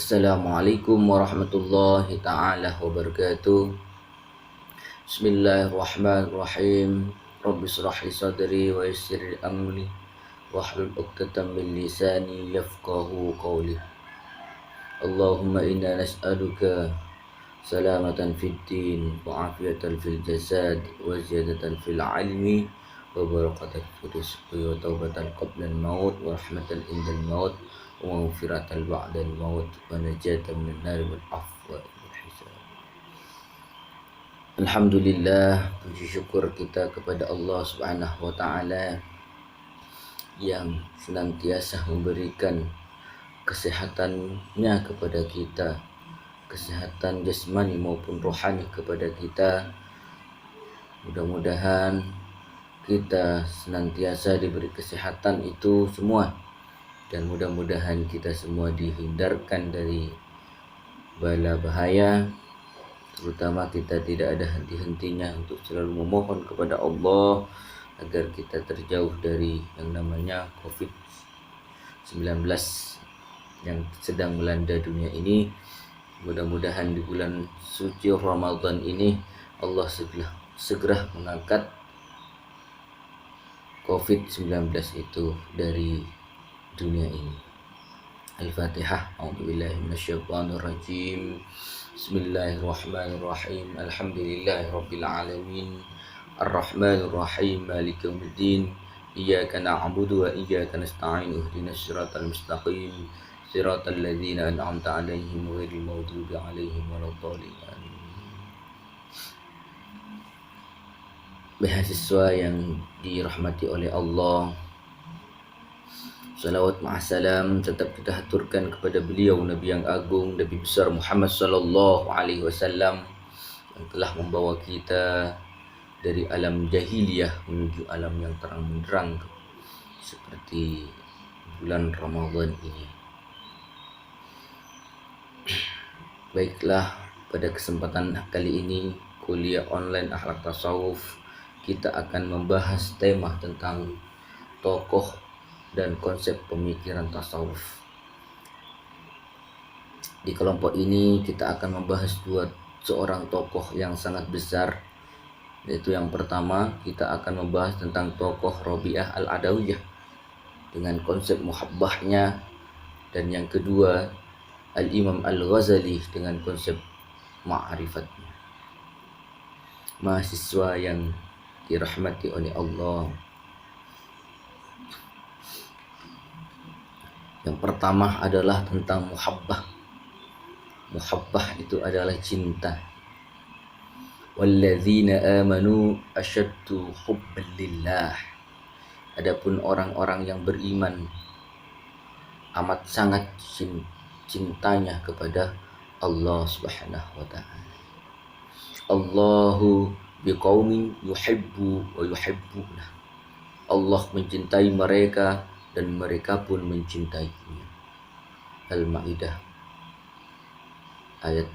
Assalamualaikum warahmatullahi ta'ala wabarakatuh. Bismillahirrahmanirrahim. Rabbi shrah li sadri wa yassir li amri wahlul 'uqdatam min lisani yafqahu qawli. Allahumma inna nas'aluka salamatan fid din wa afiyatan fil jasad wa ziyadatan fil ilmi wa barakatan fil rizqi wa taubatan qabla al-maut wa rahmatan indal maut wa maghfiratan ba'da al-maut wa najatan min nar wal afwa wal hisab. Alhamdulillah, puji syukur kita kepada Allah Subhanahu wa taala yang senantiasa memberikan kesehatannya kepada kita, kesehatan jasmani maupun rohani kepada kita. Mudah-mudahan kita senantiasa diberi kesehatan itu semua, dan mudah-mudahan kita semua dihindarkan dari bala bahaya, terutama kita tidak ada henti-hentinya untuk selalu memohon kepada Allah agar kita terjauh dari yang namanya COVID-19 yang sedang melanda dunia ini. Mudah-mudahan di bulan suci Ramadan ini Allah segera mengangkat COVID-19 itu dari dunia ini. Al-Fatihah. A'udzubillahi minasyaitonirrajim. Bismillahirrahmanirrahim. Alhamdulillahirabbil alamin. Arrahmanirrahim. Maliki yaumiddin. Iyyaka na'budu wa iyyaka nasta'in. Ihdinas siratal mustaqim. Siratal ladzina an'amta 'alaihim ghairil maghdubi 'alaihim waladdallin. Mahasiswa yang dirahmati oleh Allah, salawat ma'asalam tetap kita haturkan kepada beliau Nabi yang agung, Nabi besar Muhammad sallallahu alaihi wasallam, yang telah membawa kita dari alam jahiliyah menuju alam yang terang benderang seperti bulan Ramadan ini. Baiklah, pada kesempatan kali ini kuliah online akhlak tasawuf, kita akan membahas tema tentang tokoh dan konsep pemikiran tasawuf. Di kelompok ini kita akan membahas seorang tokoh yang sangat besar, yaitu yang pertama kita akan membahas tentang tokoh Rabi'ah al-Adawiyah dengan konsep muhabbahnya, dan yang kedua Al-Imam Al-Ghazali dengan konsep ma'rifatnya. Mahasiswa yang dirahmati oleh Allah, yang pertama adalah tentang muhabbah. Muhabbah itu adalah cinta. Walladzina amanu asyaddu hubban lillah. Adapun orang-orang yang beriman amat sangat cintanya kepada Allah Subhanahu wa taala. Allahu biqaumin yuhibbu wa yuhibbuna. Allah mencintai mereka dan mereka pun mencintainya. Al-Maidah ayat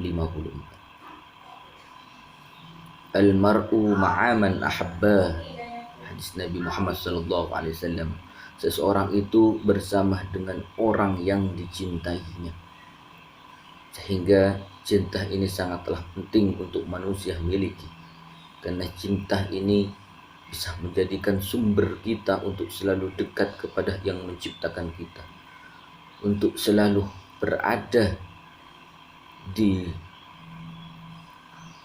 54. Al-mar'u ma'aman ahabba. Hadis Nabi Muhammad sallallahu alaihi wasallam. Seseorang itu bersama dengan orang yang dicintainya. Sehingga cinta ini sangatlah penting untuk manusia miliki, karena cinta ini bisa menjadikan sumber kita untuk selalu dekat kepada yang menciptakan kita, untuk selalu berada di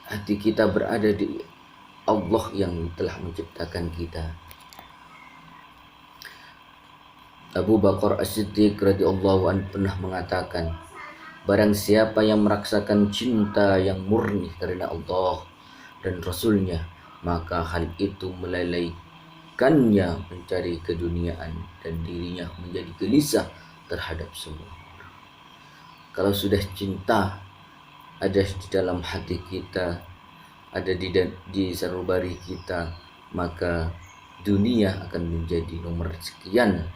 hati kita, berada di Allah yang telah menciptakan kita. Abu Bakar As-Siddiq radhiyallahu anhu pernah mengatakan, barang siapa yang merasakan cinta yang murni karena Allah dan Rasulnya, maka hal itu melalaikannya mencari keduniaan dan dirinya menjadi gelisah terhadap semua. Kalau sudah cinta ada di dalam hati kita, ada di sanubari kita, maka dunia akan menjadi nomor sekian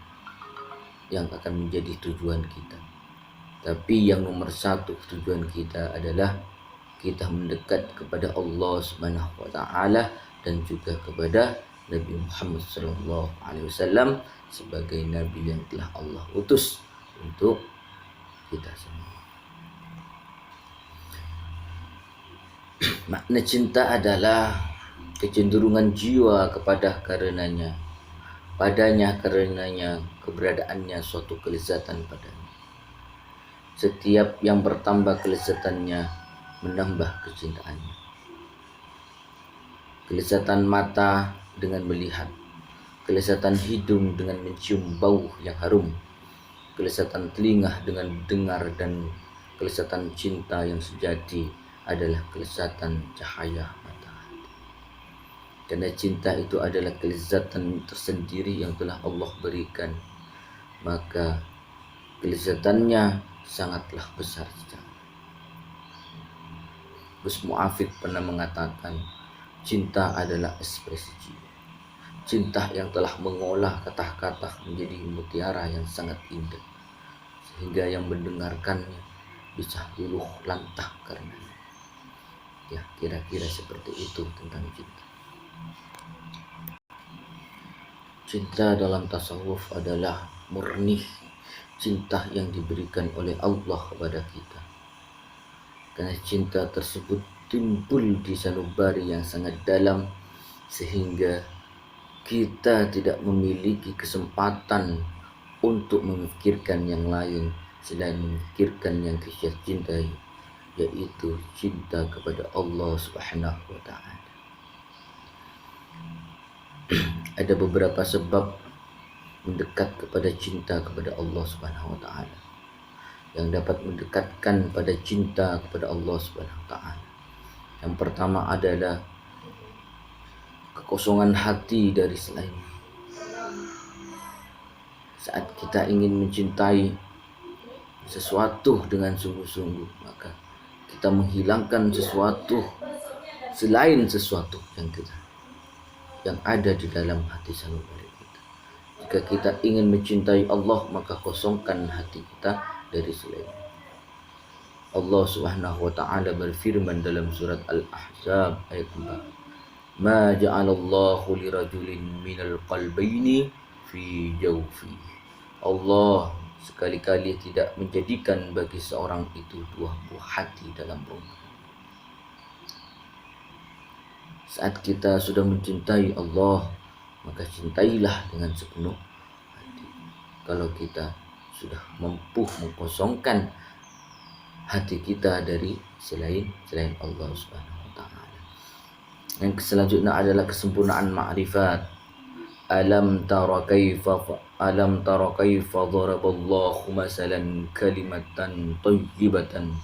yang akan menjadi tujuan kita. Tapi yang nomor satu tujuan kita adalah kita mendekat kepada Allah Subhanahu wa taala dan juga kepada Nabi Muhammad sallallahu alaihi wasallam sebagai nabi yang telah Allah utus untuk kita semua. Makna cinta adalah kecenderungan jiwa padanya karenanya keberadaannya suatu kelezatan padanya. Setiap yang bertambah kelezatannya menambah kecintaannya. Kelezatan mata dengan melihat, kelezatan hidung dengan mencium bau yang harum, kelezatan telinga dengan dengar, dan kelezatan cinta yang sejati adalah kelezatan cahaya matahari. Karena cinta itu adalah kelezatan tersendiri yang telah Allah berikan, maka kelezatannya sangatlah besar. Gus Mu'afid pernah mengatakan, cinta adalah ekspresi jiwa. Cinta yang telah mengolah kata-kata menjadi mutiara yang sangat indah, sehingga yang mendengarkannya bisa luluh lantah karenanya. Ya, kira-kira seperti itu tentang cinta. Cinta dalam tasawuf adalah murni, cinta yang diberikan oleh Allah kepada kita. Karena cinta tersebut timbul di sanubari yang sangat dalam, sehingga kita tidak memiliki kesempatan untuk memikirkan yang lain selain memikirkan yang kita cintai, yaitu cinta kepada Allah Subhanahu wa Ta'ala. Ada beberapa sebab mendekat kepada cinta kepada Allah Subhanahu wa Ta'ala, yang dapat mendekatkan pada cinta kepada Allah Subhanahu wa Ta'ala. Yang pertama adalah kekosongan hati dari selain. Saat kita ingin mencintai sesuatu dengan sungguh-sungguh, maka kita menghilangkan sesuatu selain sesuatu yang ada di dalam hati sanubari kita. Jika kita ingin mencintai Allah, maka kosongkan hati kita dari selain. Allah Subhanahu wa Ta'ala berfirman dalam surat Al-Ahzab ayat 4, "Ma ja'alallahu lirajulin minal qalbayni fi jawfi." Allah sekali-kali tidak menjadikan bagi seorang itu dua buah hati dalam rongga. Saat kita sudah mencintai Allah, maka cintailah dengan sepenuh hati. Kalau kita sudah mampu mengkosongkan hati kita dari selain Allah Subhanahu wa Ta'ala. Yang selanjutnya adalah kesempurnaan ma'rifat. Alam tara kaifa daraballahu masalan kalimatan tayyibatan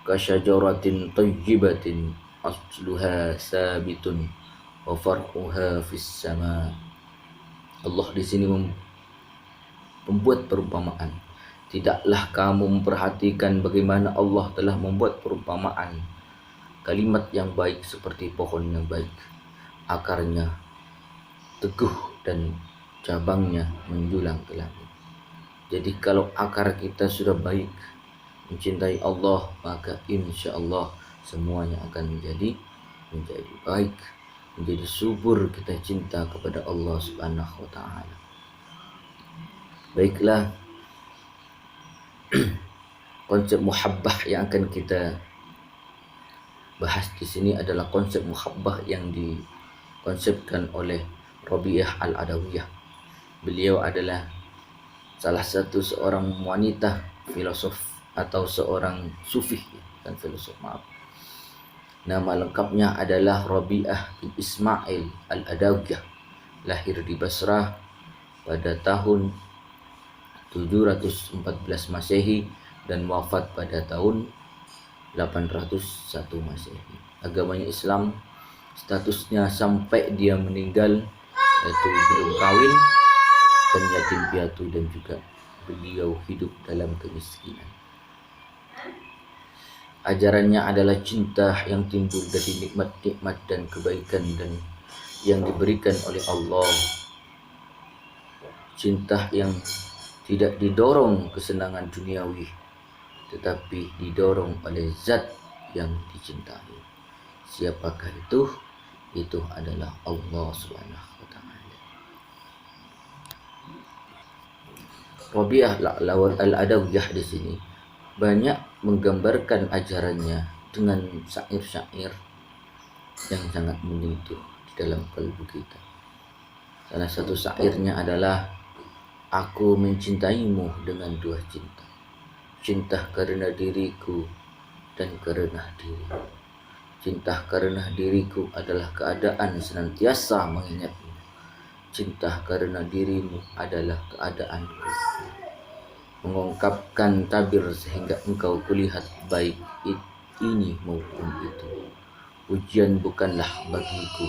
kasyajaratin tayyibatin asluha sabitun wa far'uha fis sama. Allah di sini membuat perumpamaan. Tidaklah kamu memperhatikan bagaimana Allah telah membuat perumpamaan kalimat yang baik seperti pohon yang baik, akarnya teguh dan cabangnya menjulang ke langit. Jadi kalau akar kita sudah baik, mencintai Allah, maka insya Allah semuanya akan menjadi baik, menjadi subur kita cinta kepada Allah Subhanahu wa Ta'ala. Baiklah, konsep muhabbah yang akan kita bahas di sini adalah konsep muhabbah yang dikonsepkan oleh Rabi'ah Al-Adawiyah. Beliau adalah salah satu seorang wanita filosof atau seorang sufi dan filosof, Nama lengkapnya adalah Rabi'ah bin Ismail Al-Adawiyah. Lahir di Basrah pada tahun 714 Masehi dan wafat pada tahun 801 Masehi. Agamanya Islam, statusnya sampai dia meninggal yaitu belum kawin dan yatim piatu, dan juga beliau hidup dalam kemiskinan. Ajarannya adalah cinta yang timbul dari nikmat-nikmat dan kebaikan dan yang diberikan oleh Allah. Cinta yang tidak didorong kesenangan duniawi, tetapi didorong oleh zat yang dicintai. Siapakah itu? Itu adalah Allah Subhanahu wa Ta'ala. Rabi'ah al-Adawiyah di sini banyak menggambarkan ajarannya dengan syair-syair yang sangat menyentuh di dalam kalbu kita. Salah satu syairnya adalah, aku mencintaimu dengan dua cinta. Cinta karena diriku dan karena dirimu. Cinta karena diriku adalah keadaan senantiasa mengingatmu. Cinta karena dirimu adalah keadaanku. Mengungkapkan tabir sehingga engkau kulihat baik ini maupun itu. Pujian bukanlah bagiku,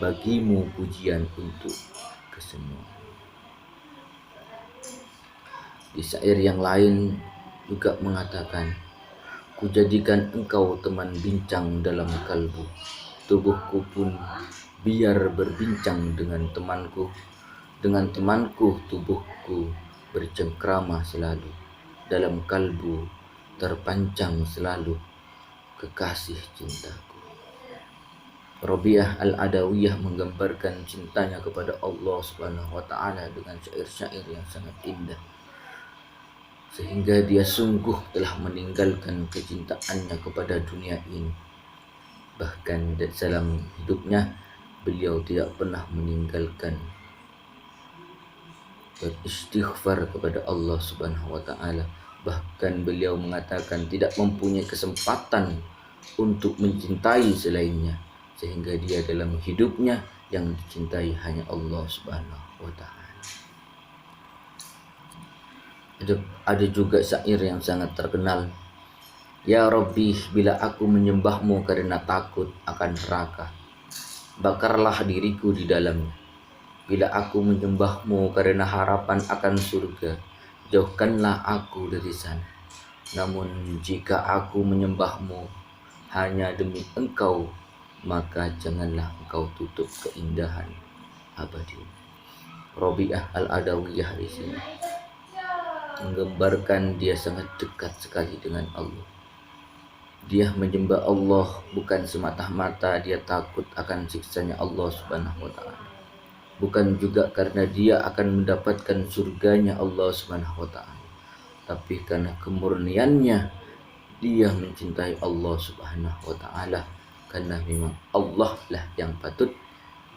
bagimu pujian untuk kesemua. Di syair yang lain juga mengatakan, kujadikan engkau teman bincang dalam kalbu, tubuhku pun biar berbincang dengan temanku. Dengan temanku tubuhku bercengkrama selalu, dalam kalbu terpancang selalu kekasih cintaku. Rabi'ah al-Adawiyah menggambarkan cintanya kepada Allah Subhanahu wa taala dengan syair-syair yang sangat indah, sehingga dia sungguh telah meninggalkan kecintaannya kepada dunia ini. Bahkan dalam hidupnya beliau tidak pernah meninggalkan beristighfar kepada Allah Subhanahu wa taala. Bahkan beliau mengatakan tidak mempunyai kesempatan untuk mencintai selainnya, sehingga dia dalam hidupnya yang dicintai hanya Allah Subhanahu wa taala. Ada juga syair yang sangat terkenal. Ya Rabbi, bila aku menyembahmu karena takut akan neraka, bakarlah diriku di dalamnya. Bila aku menyembahmu karena harapan akan surga, jauhkanlah aku dari sana. Namun jika aku menyembahmu hanya demi engkau, maka janganlah engkau tutup keindahan abadi. Rabi'ah al-Adawiyah di sini menggambarkan dia sangat dekat sekali dengan Allah. Dia menyembah Allah bukan semata-mata dia takut akan siksanya Allah Subhanahu wa taala. Bukan juga karena dia akan mendapatkan surganya Allah Subhanahu wa taala, tapi karena kemurniannya dia mencintai Allah Subhanahu wa taala, karena memang Allah lah yang patut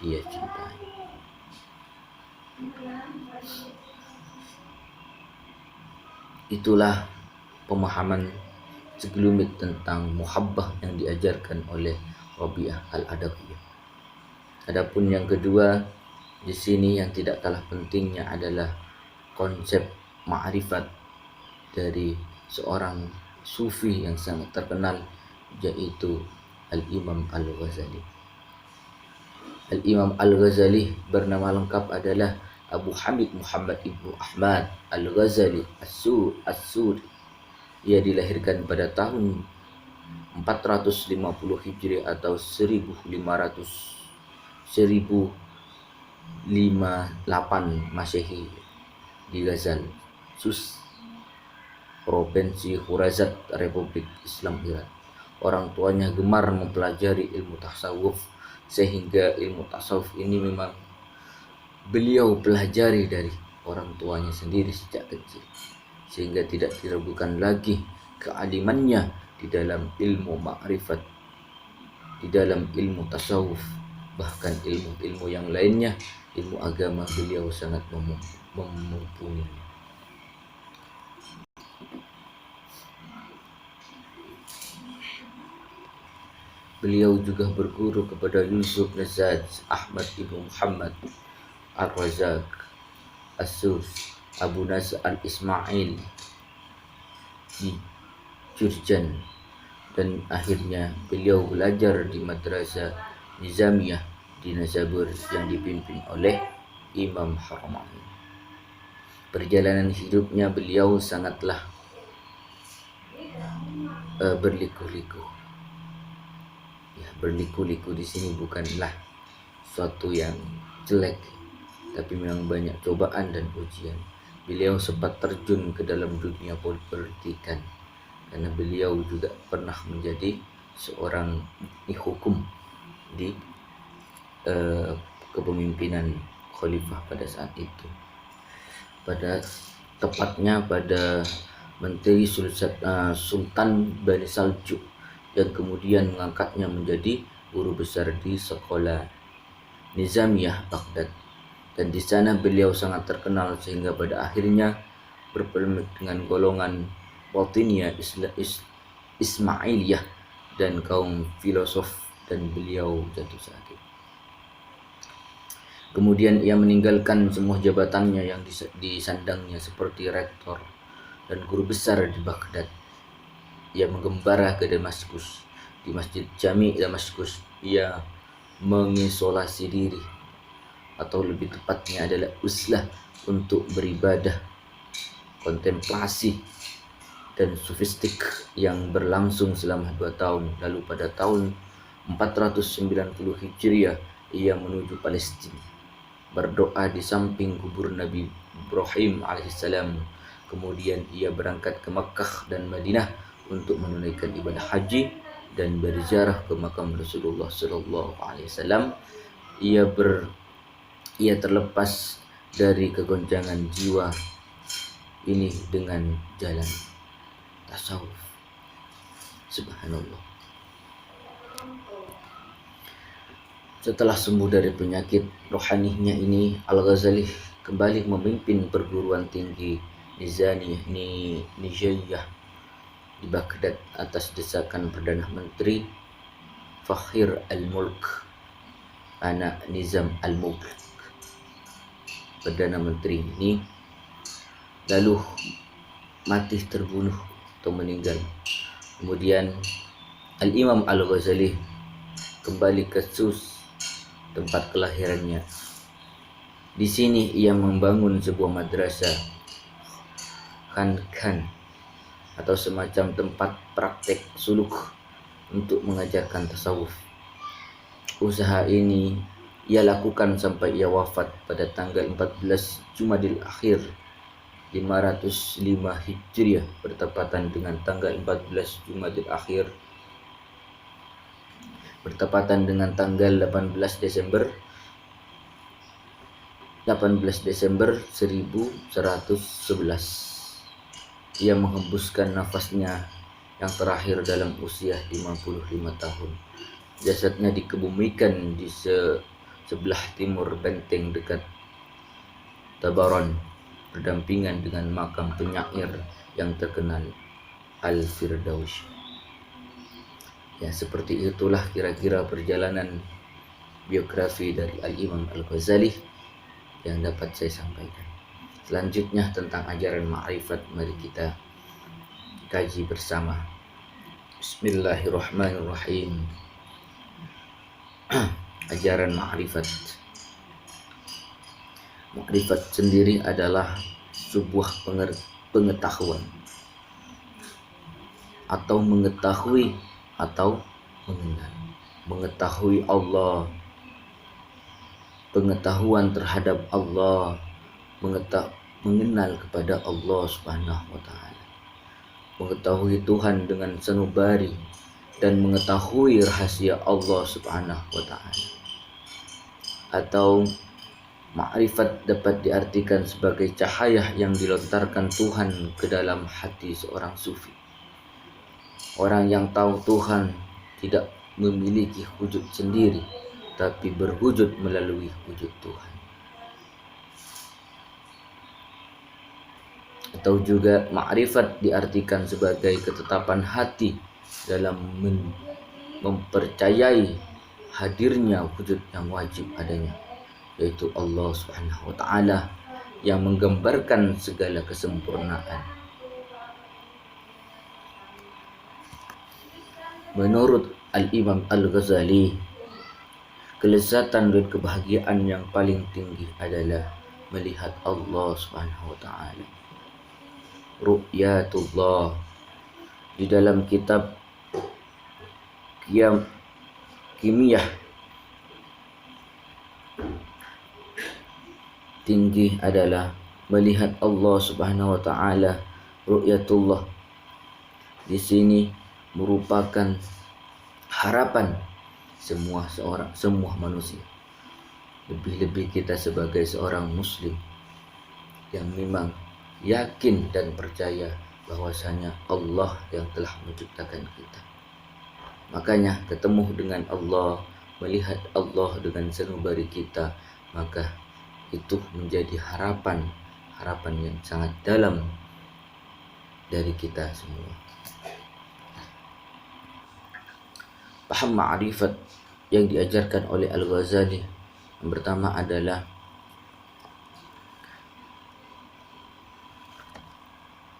dia cintai. Itulah pemahaman segelumit tentang muhabbah yang diajarkan oleh Rabi'ah al-Adawiyah. Adapun yang kedua di sini yang tidak kalah pentingnya adalah konsep ma'rifat dari seorang sufi yang sangat terkenal, yaitu Al-Imam Al-Ghazali. Al-Imam Al-Ghazali bernama lengkap adalah Abu Hamid Muhammad ibnu Ahmad Al-Ghazali As-Suri. Ia dilahirkan pada tahun 450 Hijri atau 1058 Masehi di Ghazal, Sus, Provinsi Khurazad, Republik Islam Iran. Orang tuanya gemar mempelajari ilmu tasawuf, sehingga ilmu tasawuf ini memang beliau pelajari dari orang tuanya sendiri sejak kecil, sehingga tidak diragukan lagi kealimannya di dalam ilmu ma'rifat, di dalam ilmu tasawuf, bahkan ilmu-ilmu yang lainnya, ilmu agama beliau sangat mumpuni. Beliau juga berguru kepada Yusuf Nazaj, Ahmad ibnu Muhammad Ar-Razak As-Sus, Abu Nasr al-Ismail di Jurjan, dan akhirnya beliau belajar di Madrasah Nizamiyah di Nasabur yang dipimpin oleh Imam Haramain. Perjalanan hidupnya beliau sangatlah berliku-liku. Ya, berliku-liku di sini bukanlah suatu yang jelek, tapi memang banyak cobaan dan ujian. Beliau sempat terjun ke dalam dunia politikan, karena beliau juga pernah menjadi seorang hukum di kepemimpinan khalifah pada saat itu. Pada tepatnya pada Menteri Sultan Bani Saljuk yang kemudian mengangkatnya menjadi guru besar di sekolah Nizamiyah Baghdad. Dan di sana beliau sangat terkenal sehingga pada akhirnya berpolemik dengan golongan Batiniyah Ismailiyah dan kaum filosof, dan beliau jatuh sakit. Kemudian ia meninggalkan semua jabatannya yang disandangnya seperti rektor dan guru besar di Baghdad. Ia menggembara ke Damaskus. Di Masjid Jami Damaskus ia mengisolasi diri, atau lebih tepatnya adalah uzlah, untuk beribadah, kontemplasi, dan sofistik yang berlangsung selama 2 tahun. Lalu pada tahun 490 Hijriah ia menuju Palestina, berdoa di samping kubur Nabi Ibrahim alaihissalam. Kemudian ia berangkat ke Makkah dan Madinah untuk menunaikan ibadah haji dan berziarah ke makam Rasulullah sallallahu alaihi wasallam. Ia terlepas dari kegoncangan jiwa ini dengan jalan tasawuf. Subhanallah. Setelah sembuh dari penyakit rohaninya ini, Al-Ghazali kembali memimpin perguruan tinggi Nizamiyah di Baghdad atas desakan Perdana Menteri Fakhir al-Mulk, anak Nizam al-Mulk. Perdana Menteri ini lalu mati, terbunuh atau meninggal. Kemudian Al-Imam Al-Ghazali kembali ke Sus, tempat kelahirannya. Di sini ia membangun sebuah madrasah khan atau semacam tempat praktek suluk untuk mengajarkan tasawuf. Usaha ini ia lakukan sampai ia wafat pada tanggal 14 Jumadil Akhir 505 Hijriah, bertepatan dengan tanggal 14 Jumadil Akhir bertepatan dengan tanggal 18 Desember 1111. Ia menghembuskan nafasnya yang terakhir dalam usia 55 tahun. Jasadnya dikebumikan di sebelah timur benteng dekat Tabaran, berdampingan dengan makam penyair yang terkenal Al-Firdaus. Ya, seperti itulah kira-kira perjalanan biografi dari Al-Imam Al-Ghazali yang dapat saya sampaikan. Selanjutnya tentang ajaran ma'rifat, mari kita kaji bersama. Bismillahirrahmanirrahim. Ajaran ma'rifat. Ma'rifat sendiri adalah sebuah pengetahuan atau mengetahui atau mengenal. Mengetahui Allah, pengetahuan terhadap Allah, mengenal kepada Allah Subhanahu wa taala. Mengetahui Tuhan dengan sanubari dan mengetahui rahasia Allah Subhanahu wa taala. Atau ma'rifat dapat diartikan sebagai cahaya yang dilontarkan Tuhan ke dalam hati seorang sufi. Orang yang tahu Tuhan tidak memiliki wujud sendiri, tapi berwujud melalui wujud Tuhan. Atau juga ma'rifat diartikan sebagai ketetapan hati dalam mempercayai hadirnya wujud yang wajib adanya, yaitu Allah Subhanahu wa taala yang menggambarkan segala kesempurnaan. Menurut Al-Imam Al-Ghazali, kelezatan dan kebahagiaan yang paling tinggi adalah melihat Allah Subhanahu wa taala. Ru'yatullah. Di dalam kitab Kimiyah tinggi adalah melihat Allah Subhanahu wa taala. Ru'yatullah di sini merupakan harapan semua manusia. Lebih-lebih kita sebagai seorang muslim yang memang yakin dan percaya bahwasanya Allah yang telah menciptakan kita. Makanya ketemu dengan Allah, melihat Allah dengan sanubari kita, maka itu menjadi harapan yang sangat dalam dari kita semua. Paham ma'rifat yang diajarkan oleh Al-Ghazali yang pertama adalah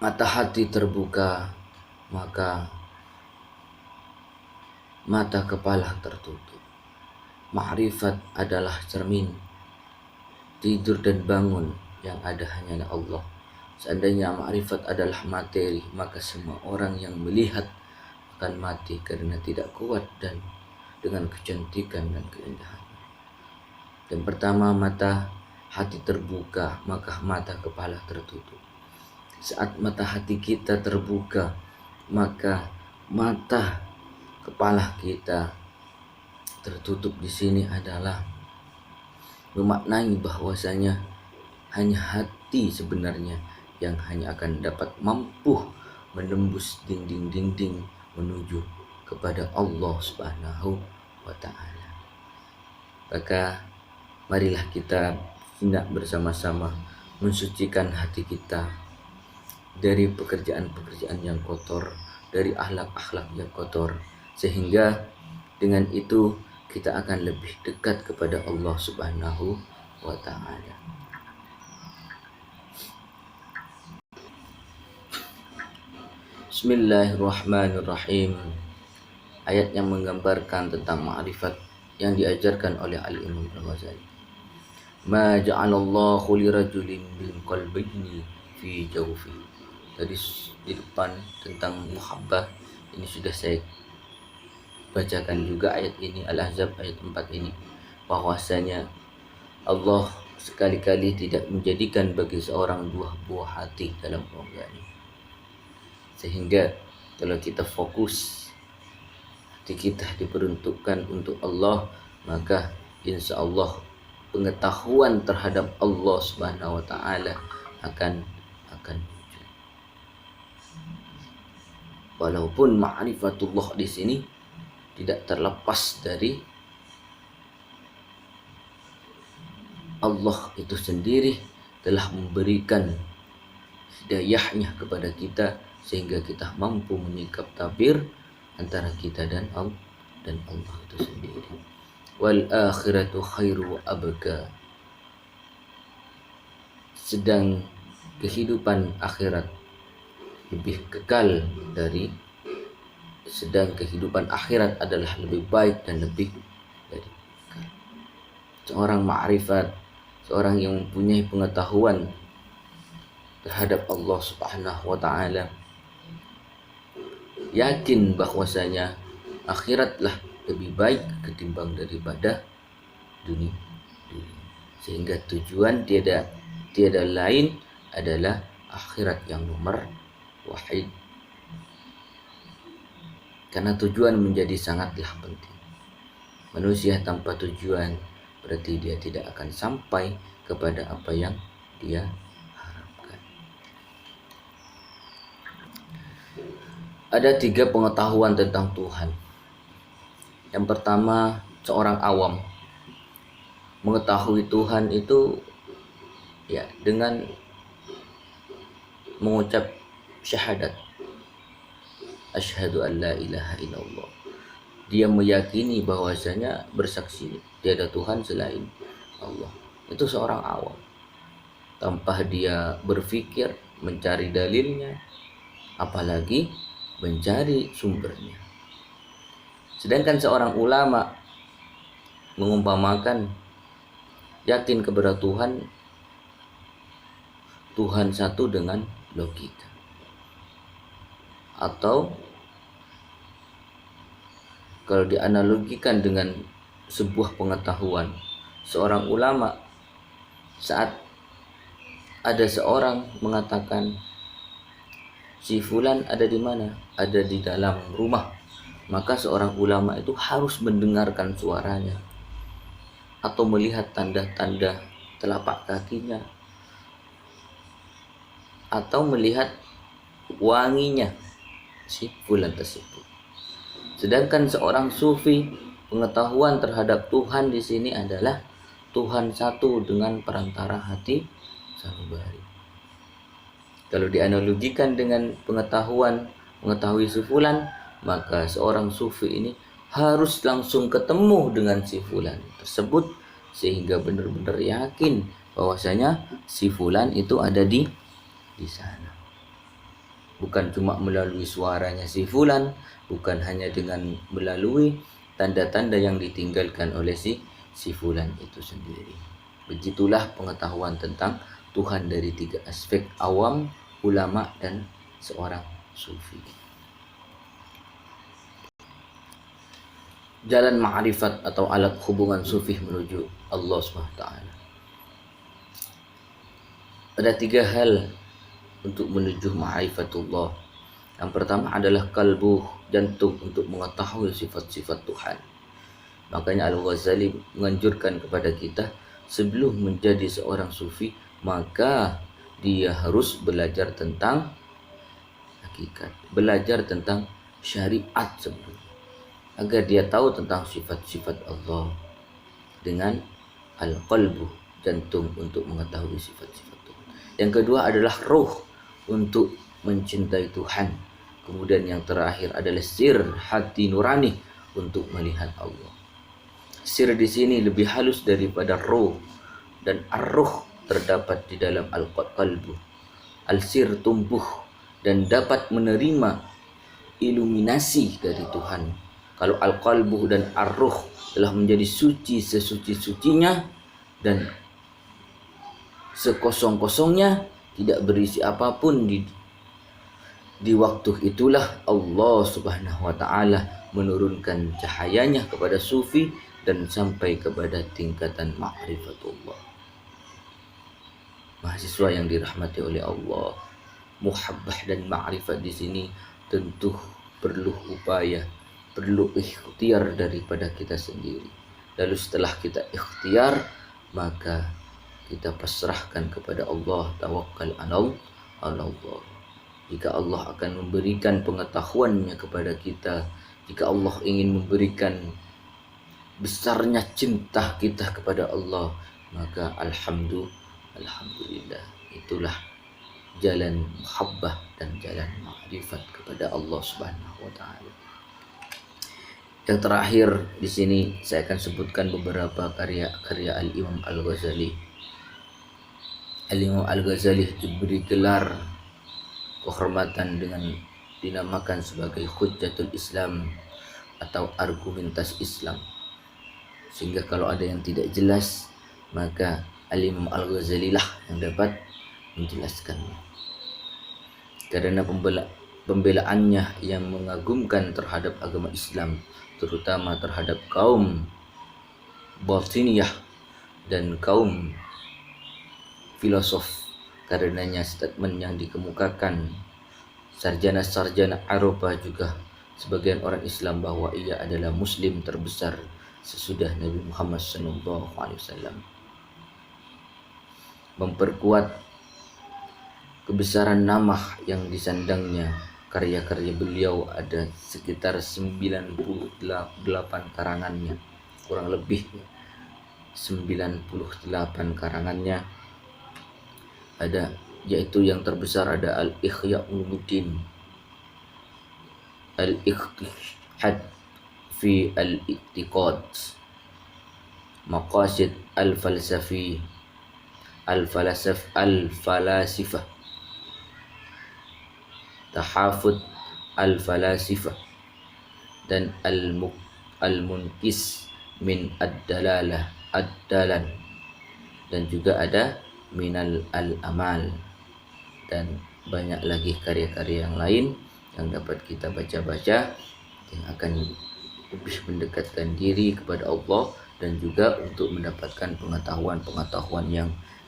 mata hati terbuka, maka mata kepala tertutup. Ma'rifat adalah cermin. Tidur dan bangun yang ada hanyalah Allah. Seandainya ma'rifat adalah materi, maka semua orang yang melihat akan mati karena tidak kuat dan dengan kecantikan dan keindahan. Yang pertama, mata hati terbuka, maka mata kepala tertutup. Saat mata hati kita terbuka, maka mata kepala kita tertutup. Di sini adalah memaknai bahwasanya hanya hati sebenarnya yang hanya akan dapat mampu menembus dinding-dinding menuju kepada Allah Subhanahu wa ta'ala. Maka marilah kita hendak bersama-sama mensucikan hati kita dari pekerjaan-pekerjaan yang kotor, dari akhlak-akhlak yang kotor, sehingga dengan itu kita akan lebih dekat kepada Allah Subhanahu wa ta'ala. Bismillahirrahmanirrahim. Ayat yang menggambarkan tentang ma'rifat yang diajarkan oleh Al-Imam Al-Ghazali. Ma ja'alallahu lirajulin min qalbayni fi jawfi. Tadi di depan tentang muhabbah ini sudah saya bacakan juga ayat ini, Al-Ahzab ayat 4 ini, bahwasanya Allah sekali-kali tidak menjadikan bagi seorang dua buah hati dalam keluarganya. Sehingga kalau kita fokus hati kita diperuntukkan untuk Allah, maka insya Allah pengetahuan terhadap Allah Subhanahu wa ta'ala akan muncul. Walaupun ma'rifatullah di sini tidak terlepas dari Allah itu sendiri telah memberikan hidayahnya kepada kita sehingga kita mampu menyikap tabir antara kita dan Allah itu sendiri. Wal akhiratu khairu wa abqa. Sedang kehidupan akhirat lebih kekal dari kehidupan akhirat adalah lebih baik dan lebih dari kekal. Seorang ma'rifat, seorang yang mempunyai pengetahuan terhadap Allah Subhanahu wa ta'ala, yakin bahwasanya akhiratlah lebih baik ketimbang daripada dunia. Sehingga tujuan tiada lain adalah akhirat yang nomor wahid. Karena tujuan menjadi sangatlah penting. Manusia tanpa tujuan berarti dia tidak akan sampai kepada apa yang dia harapkan. Ada 3 pengetahuan tentang Tuhan. Yang pertama, seorang awam mengetahui Tuhan itu ya dengan mengucap syahadat, asyhadu an la ilaha illallah. Dia meyakini bahwasanya bersaksi tiada Tuhan selain Allah. Itu seorang awam, tanpa dia berpikir mencari dalilnya, apalagi mencari sumbernya. Sedangkan seorang ulama mengumpamakan yakin kepada Tuhan satu dengan logika, atau kalau dianalogikan dengan sebuah pengetahuan, seorang ulama saat ada seorang mengatakan si fulan ada di mana? Ada di dalam rumah. Maka seorang ulama itu harus mendengarkan suaranya atau melihat tanda-tanda telapak kakinya atau melihat wanginya si fulan tersebut. Sedangkan seorang sufi, pengetahuan terhadap Tuhan di sini adalah Tuhan satu dengan perantara hati sanubari. Kalau dianalogikan dengan mengetahui si fulan, maka seorang sufi ini harus langsung ketemu dengan si fulan tersebut sehingga benar-benar yakin bahwasanya si fulan itu ada di sana. Bukan cuma melalui suaranya si fulan, bukan hanya dengan melalui tanda-tanda yang ditinggalkan oleh si fulan itu sendiri. Begitulah pengetahuan tentang Tuhan dari 3 aspek: awam, ulama, dan seorang sufi. Jalan ma'rifat atau alat hubungan sufi menuju Allah SWT. Ada 3 hal untuk menuju ma'rifatullah. Yang pertama adalah kalbu, jantung, untuk mengetahui sifat-sifat Tuhan. Makanya Al-Ghazali menganjurkan kepada kita sebelum menjadi seorang sufi, maka dia harus belajar tentang hakikat, belajar tentang syariat sebelum, agar dia tahu tentang sifat-sifat Allah dengan al-qalbu, jantung, untuk mengetahui sifat-sifat Tuhan. Yang kedua adalah ruh, untuk mencintai Tuhan. Kemudian yang terakhir adalah sir, hati nurani, untuk melihat Allah. Sir di sini lebih halus daripada ruh, dan ar-ruh terdapat di dalam al-qalbu. Al-sir tumbuh dan dapat menerima iluminasi dari Tuhan. Kalau al-qalbu dan ar-ruh telah menjadi suci sesuci-sucinya dan sekosong-kosongnya, tidak berisi apapun, di waktu itulah Allah Subhanahu wa taala menurunkan cahayanya kepada sufi dan sampai kepada tingkatan ma'rifatullah. Mahasiswa yang dirahmati oleh Allah, muhabbah dan ma'rifat di sini tentu perlu upaya, perlu ikhtiar daripada kita sendiri. Lalu setelah kita ikhtiar, maka kita pasrahkan kepada Allah, tawakkal ala Allah. Jika Allah akan memberikan pengetahuannya kepada kita, jika Allah ingin memberikan besarnya cinta kita kepada Allah, maka alhamdulillah, itulah jalan muhabbah dan jalan ma'rifat kepada Allah Subhanahu wa taala. Yang terakhir di sini saya akan sebutkan beberapa karya-karya Al-Imam Al-Ghazali. Al-Imam Al-Ghazali diberi gelar kehormatan dengan dinamakan sebagai Hujjatul Islam atau argumentasi Islam. Sehingga kalau ada yang tidak jelas, maka Al-Imam Al-Ghazali lah yang dapat menjelaskannya. Karena pembelaannya yang mengagumkan terhadap agama Islam, terutama terhadap kaum Batiniyah dan kaum filosof. Karenanya statement yang dikemukakan sarjana-sarjana Eropa juga sebagian orang Islam bahwa ia adalah Muslim terbesar sesudah Nabi Muhammad SAW. Memperkuat kebesaran nama yang disandangnya, karya-karya beliau ada sekitar 98 karangannya, kurang lebih 98 karangannya ada, yaitu yang terbesar ada Al-Ihya Ulumuddin, Al-Iqtihad fi Al-I'tiqad, Maqasid Al-Falsafi, Al-Falasifah, Tahafud Al-Falasifah, dan Al-Munkis min Ad-Dalalah, Ad-Dalan, dan juga ada Minal Al-Amal, dan banyak lagi karya-karya yang lain yang dapat kita baca-baca, yang akan lebih mendekatkan diri kepada Allah dan juga untuk mendapatkan pengetahuan-pengetahuan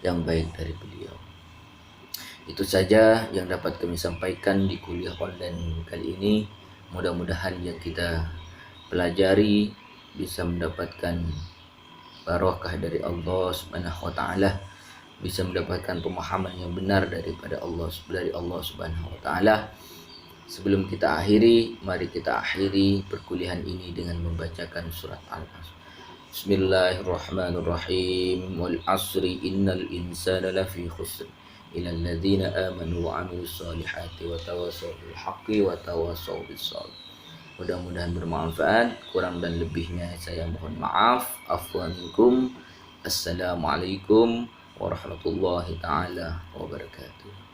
yang baik dari beliau. Itu saja yang dapat kami sampaikan di kuliah online kali ini. Mudah-mudahan yang kita pelajari bisa mendapatkan barokah dari Allah Subhanahu wa taala, bisa mendapatkan pemahaman yang benar dari Allah Subhanahu wa taala. Sebelum kita akhiri, mari kita akhiri perkuliahan ini dengan membacakan surat Al-Asr. Bismillahirrahmanirrahim. Wal asri innal insana lafi khusr illa alladzina amanu wa amilus solihati wa tawassaw bil haqqi wa tawassaw bis sabr. Mudah-mudahan bermanfaat. Kurang dan lebihnya saya mohon maaf. Afwan minkum. Assalamualaikum warahmatullahi taala wabarakatuh.